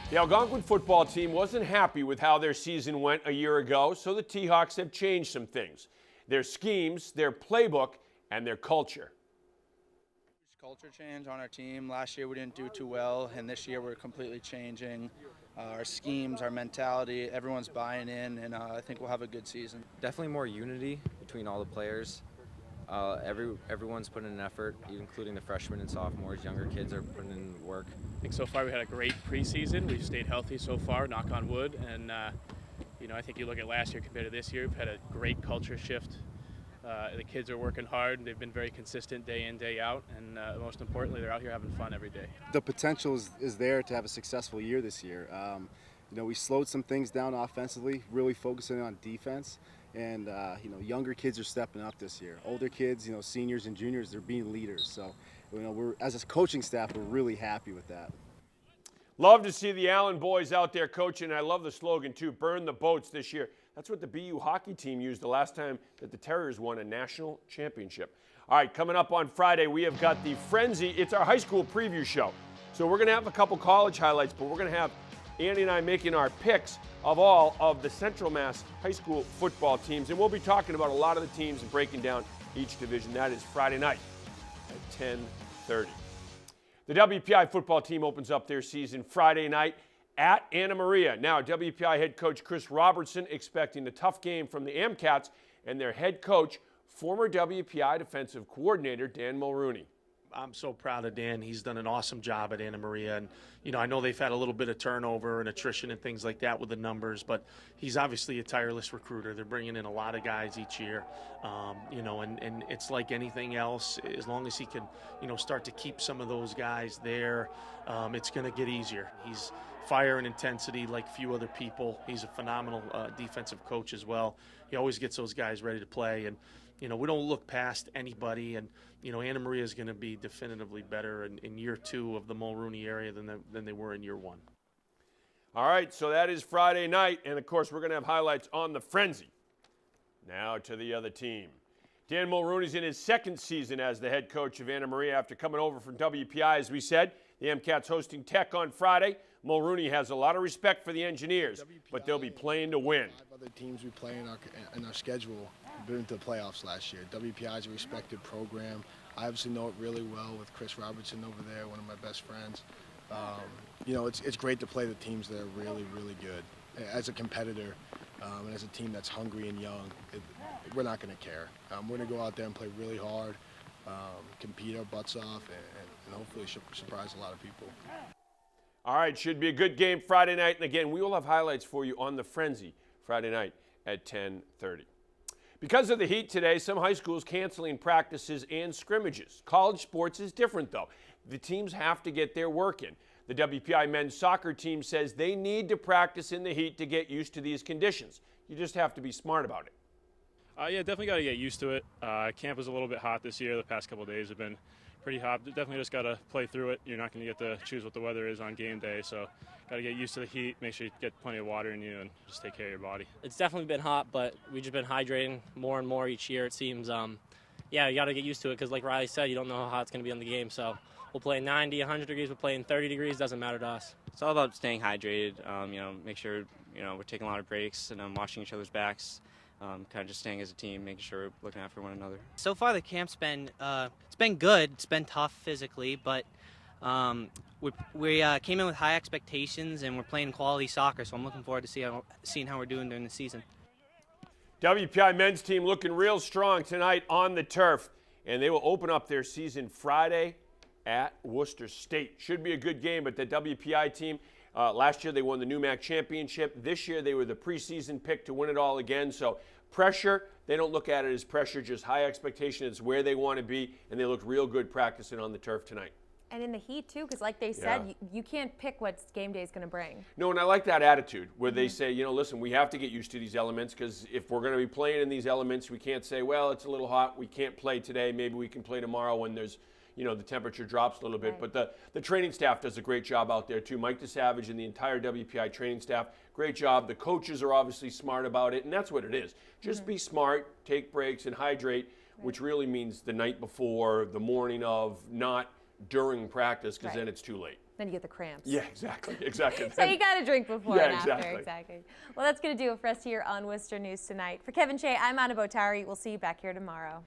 The Algonquin football team wasn't happy with how their season went a year ago, so the T-Hawks have changed some things. Their schemes, their playbook, and their culture. Culture change on our team. Last year we didn't do too well, and this year we're completely changing our schemes, our mentality. Everyone's buying in, and I think we'll have a good season. Definitely more unity between all the players. Everyone's putting in an effort, including the freshmen and sophomores. Younger kids are putting in work. I think so far we had a great preseason. We've stayed healthy so far, knock on wood. And, I think you look at last year compared to this year, we've had a great culture shift. The kids are working hard. They've been very consistent day in, day out. And most importantly, they're out here having fun every day. The potential is there to have a successful year this year. We slowed some things down offensively, really focusing on defense. And, younger kids are stepping up this year. Older kids, seniors and juniors, they're being leaders. So, as a coaching staff, we're really happy with that. Love to see the Allen boys out there coaching. I love the slogan, too, burn the boats this year. That's what the BU hockey team used the last time that the Terriers won a national championship. All right, coming up on Friday, we have got the Frenzy. It's our high school preview show. So we're going to have a couple college highlights, but we're going to have Andy and I making our picks of all of the Central Mass high school football teams. And we'll be talking about a lot of the teams and breaking down each division. That is Friday night at 10:30. The WPI football team opens up their season Friday night at Anna Maria. Now, WPI head coach Chris Robertson expecting a tough game from the Amcats and their head coach, former WPI defensive coordinator Dan Mulrooney. I'm so proud of Dan. He's done an awesome job at Anna Maria. And, I know they've had a little bit of turnover and attrition and things like that with the numbers, but he's obviously a tireless recruiter. They're bringing in a lot of guys each year, and it's like anything else. As long as he can, start to keep some of those guys there, it's going to get easier. He's fire and intensity like few other people. He's a phenomenal defensive coach as well. He always gets those guys ready to play. And, we don't look past anybody, and Anna Maria is going to be definitively better in year two of the Mulrooney area than they were in year one. All right, so that is Friday night, and of course we're going to have highlights on the Frenzy. Now to the other team. Dan Mulrooney's in his second season as the head coach of Anna Maria after coming over from WPI, as we said. The MCAT's hosting Tech on Friday. Mulrooney has a lot of respect for the Engineers, but they'll be playing to win. 5 other teams we play in our schedule been into the playoffs last year. WPI is a respected program. I obviously know it really well with Chris Robertson over there, one of my best friends. It's great to play the teams that are really, really good. As a competitor and as a team that's hungry and young, we're not going to care. We're going to go out there and play really hard, compete our butts off, and hopefully surprise a lot of people. All right, should be a good game Friday night. And again, we will have highlights for you on the Frenzy Friday night at 10:30. Because of the heat today, some high schools canceling practices and scrimmages. College sports is different, though. The teams have to get their work in. The WPI men's soccer team says they need to practice in the heat to get used to these conditions. You just have to be smart about it. Yeah, definitely got to get used to it. Camp was a little bit hot this year. The past couple of days have been pretty hot. Definitely just got to play through it. You're not going to get to choose what the weather is on game day, so got to get used to the heat, make sure you get plenty of water in you, and just take care of your body. It's definitely been hot, but we've just been hydrating more and more each year, it seems. You got to get used to it because, like Riley said, you don't know how hot it's going to be on the game. So we'll play 90, 100 degrees, we'll play in 30 degrees, doesn't matter to us. It's all about staying hydrated, make sure, we're taking a lot of breaks and washing each other's backs. Kind of just staying as a team, making sure we're looking out for one another. So far, the camp's been it's been good. It's been tough physically, but we came in with high expectations, and we're playing quality soccer. So I'm looking forward to seeing how we're doing during the season. WPI men's team looking real strong tonight on the turf, and they will open up their season Friday at Worcester State. Should be a good game, but the WPI team. Last year they won the NEWMAC championship. This year they were the preseason pick to win it all again. So pressure, they don't look at it as pressure, just high expectation. It's where they want to be, and they looked real good practicing on the turf tonight. And in the heat, too, because like they said, you can't pick what game day is going to bring. No, and I like that attitude where they say, listen, we have to get used to these elements because if we're going to be playing in these elements, we can't say, well, it's a little hot, we can't play today, maybe we can play tomorrow when there's the temperature drops a little bit. Right. But the training staff does a great job out there, too. Mike DeSavage and the entire WPI training staff, great job. The coaches are obviously smart about it, and that's what it is. Just be smart, take breaks, and hydrate, which really means the night before, the morning of, not during practice, because then it's too late. Then you get the cramps. Yeah, exactly. Exactly. So you got to drink before Yeah, and after. exactly. Exactly. Well, that's going to do it for us here on Worcester News Tonight. For Kevin Shea, I'm Anna Botari. We'll see you back here tomorrow.